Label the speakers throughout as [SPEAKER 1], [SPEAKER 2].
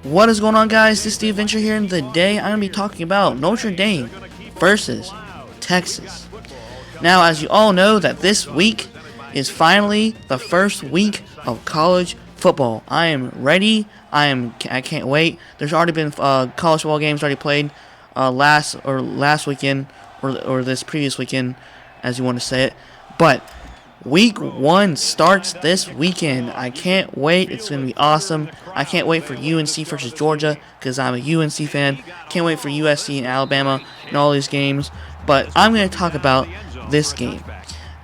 [SPEAKER 1] What is going on, guys? This is the adventure here, and today I'm going to be talking about Notre Dame versus Texas. Now, as you all know, that this week is finally the first week of college football. I am ready. I can't wait. There's already been college football games already played last weekend or this previous weekend, as you want to say it. But Week 1 starts this weekend. I can't wait. It's going to be awesome. I can't wait for UNC versus Georgia because I'm a UNC fan. Can't wait for USC and Alabama and all these games. But I'm going to talk about this game.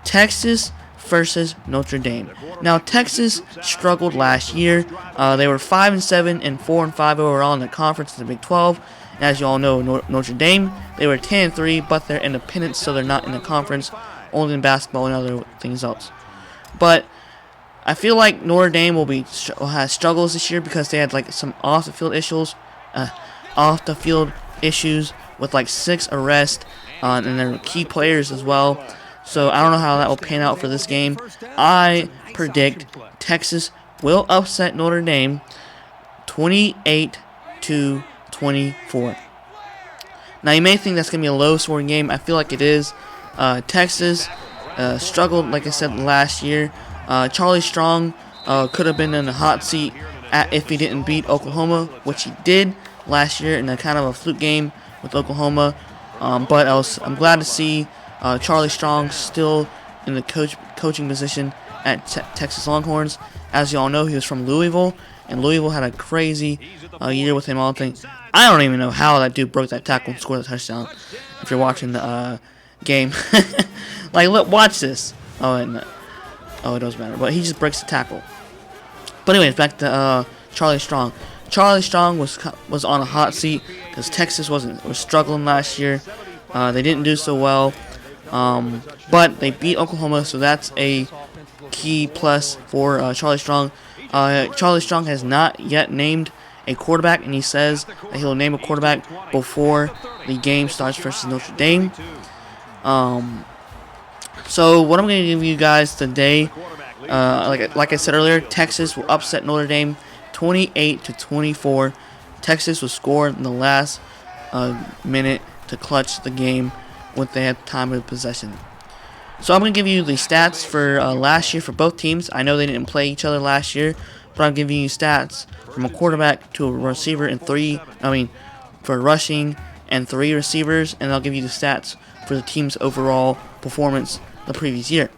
[SPEAKER 1] Texas versus Notre Dame. Now, Texas struggled last year. They were 5-7 and 4-5 overall in the conference in the Big 12. And as you all know, Notre Dame, they were 10-3, but they're independent, so they're not in the conference. Only in basketball and other things else. But I feel like Notre Dame will have struggles this year because they had like some off the field issues with like 6 arrests and their key players as well. So I don't know how that will pan out for this game. I predict Texas will upset Notre Dame 28-24. Now you may think that's gonna be a low-scoring game. I feel like it is. Texas struggled, like I said, last year. Charlie Strong could have been in the hot seat if he didn't beat Oklahoma, which he did last year in a kind of a fluke game with Oklahoma. But I'm glad to see Charlie Strong still in the coaching position at Texas Longhorns. As you all know, he was from Louisville, and Louisville had a crazy year with him. I don't even know how that dude broke that tackle and scored a touchdown. If you're watching the game, like, look, watch this. It doesn't matter, but he just breaks the tackle. But anyways, back to Charlie Strong. Charlie Strong was on a hot seat because Texas was struggling last year. They didn't do so well, but they beat Oklahoma, so that's a key plus for Charlie Strong. Charlie Strong has not yet named a quarterback, and he says that he'll name a quarterback before the game starts versus Notre Dame. So what I'm going to give you guys today, like I said earlier, Texas will upset Notre Dame 28-24. Texas will score in the last minute to clutch the game when they had time of possession. So I'm going to give you the stats for last year for both teams. I know they didn't play each other last year, but I'm giving you stats from a quarterback to a receiver for rushing and 3 receivers, and I'll give you the stats for the team's overall performance the previous year.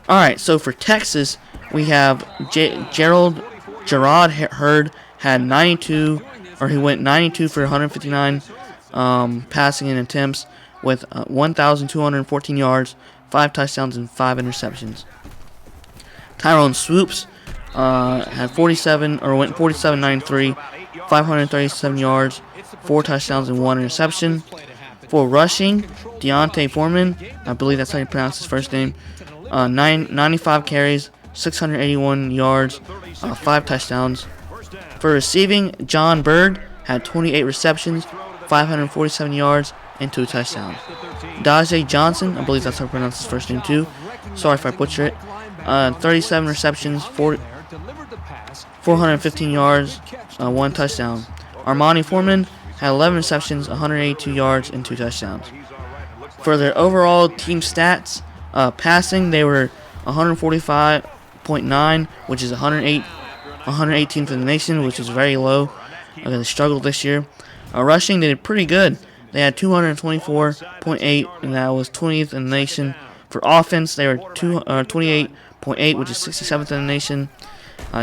[SPEAKER 1] Alright, so for Texas, we have Gerard Hurd had 92, or he went 92 for 159 passing and attempts with 1,214 yards, 5 touchdowns, and 5 interceptions. Tyrone Swoops had 47, or went 47-93, 537 yards, 4 touchdowns, and 1 interception. For rushing, Deontay Foreman, I believe that's how you pronounce his first name, 95 carries, 681 yards, 5 touchdowns. For receiving, John Bird had 28 receptions, 547 yards, and 2 touchdowns. Dajae Johnson, I believe that's how you pronounce his first name too, sorry if I butcher it, 37 receptions, 415 yards, 1 touchdown. Armani Foreman had 11 receptions, 182 yards, and 2 touchdowns. For their overall team stats, passing, they were 145.9, which is 118th in the nation, which is very low. They struggled this year. Rushing, they did pretty good. They had 224.8, and that was 20th in the nation. For offense, they were 28.8, which is 67th in the nation.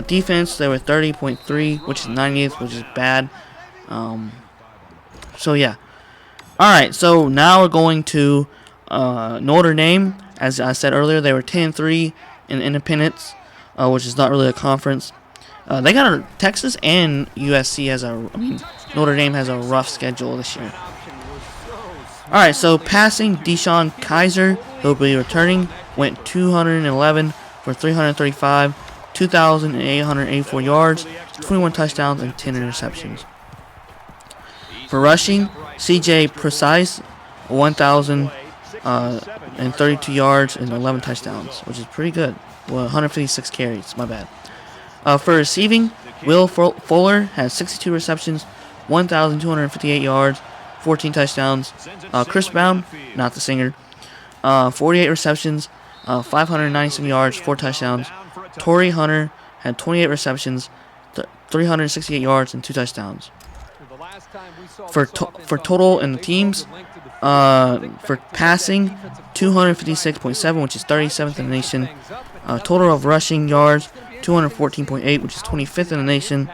[SPEAKER 1] Defense, they were 30.3, which is 90th, which is bad. So yeah. Alright, so now we're going to Notre Dame. As I said earlier, they were 10-3 in independence, which is not really a conference. They got Texas and USC Notre Dame has a rough schedule this year. Alright, so passing, Deshaun Kaiser, who'll be returning, went 211 for 335, 2,884 yards, 21 touchdowns, and 10 interceptions. For rushing, CJ Precise, 1,032 yards and 11 touchdowns, which is pretty good. Well, 156 carries, my bad. For receiving, Will Fuller has 62 receptions, 1,258 yards, 14 touchdowns. Chris Brown, not the singer, 48 receptions, 597 yards, 4 touchdowns. Torrey Hunter had 28 receptions, 368 yards, and 2 touchdowns. For total in the teams, for passing, 256.7, which is 37th in the nation. Total of rushing yards, 214.8, which is 25th in the nation.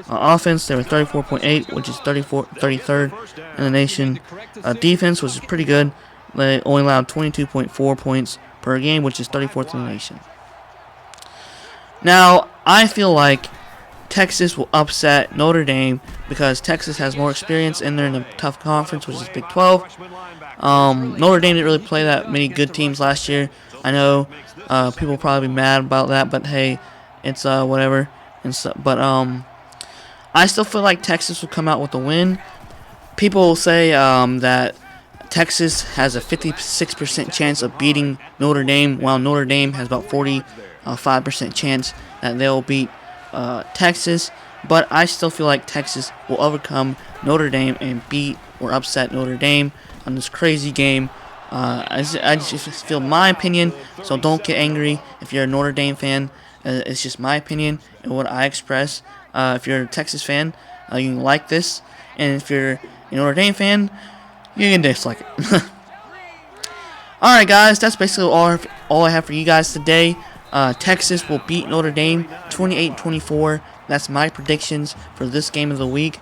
[SPEAKER 1] Offense, they were 34.8, which is 33rd in the nation. Defense was pretty good. They only allowed 22.4 points per game, which is 34th in the nation. Now, I feel like Texas will upset Notre Dame because Texas has more experience and they're in a tough conference, which is Big 12. Notre Dame didn't really play that many good teams last year. I know people will probably be mad about that, but hey, it's whatever. But I still feel like Texas will come out with a win. People will say that Texas has a 56% chance of beating Notre Dame, while Notre Dame has about 45% chance that they'll beat Texas. But I still feel like Texas will overcome Notre Dame and beat or upset Notre Dame on this crazy game. I just feel my opinion, so don't get angry if you're a Notre Dame fan. It's just my opinion and what I express. If you're a Texas fan, you can like this, and if you're a Notre Dame fan, you can dislike it. Alright guys, that's basically all I have for you guys today. Texas will beat Notre Dame 28-24. That's my predictions for this game of the week.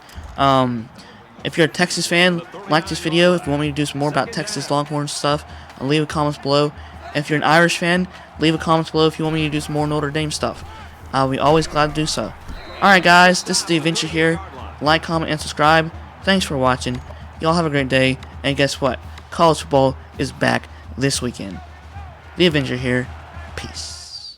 [SPEAKER 1] If you're a Texas fan, like this video. If you want me to do some more about Texas Longhorns stuff, leave a comment below. If you're an Irish fan, leave a comment below if you want me to do some more Notre Dame stuff. I'll be always glad to do so. Alright guys, this is The Adventure here. Like, comment, and subscribe. Thanks for watching. Y'all have a great day. And guess what? College football is back this weekend. The Adventure here. Peace.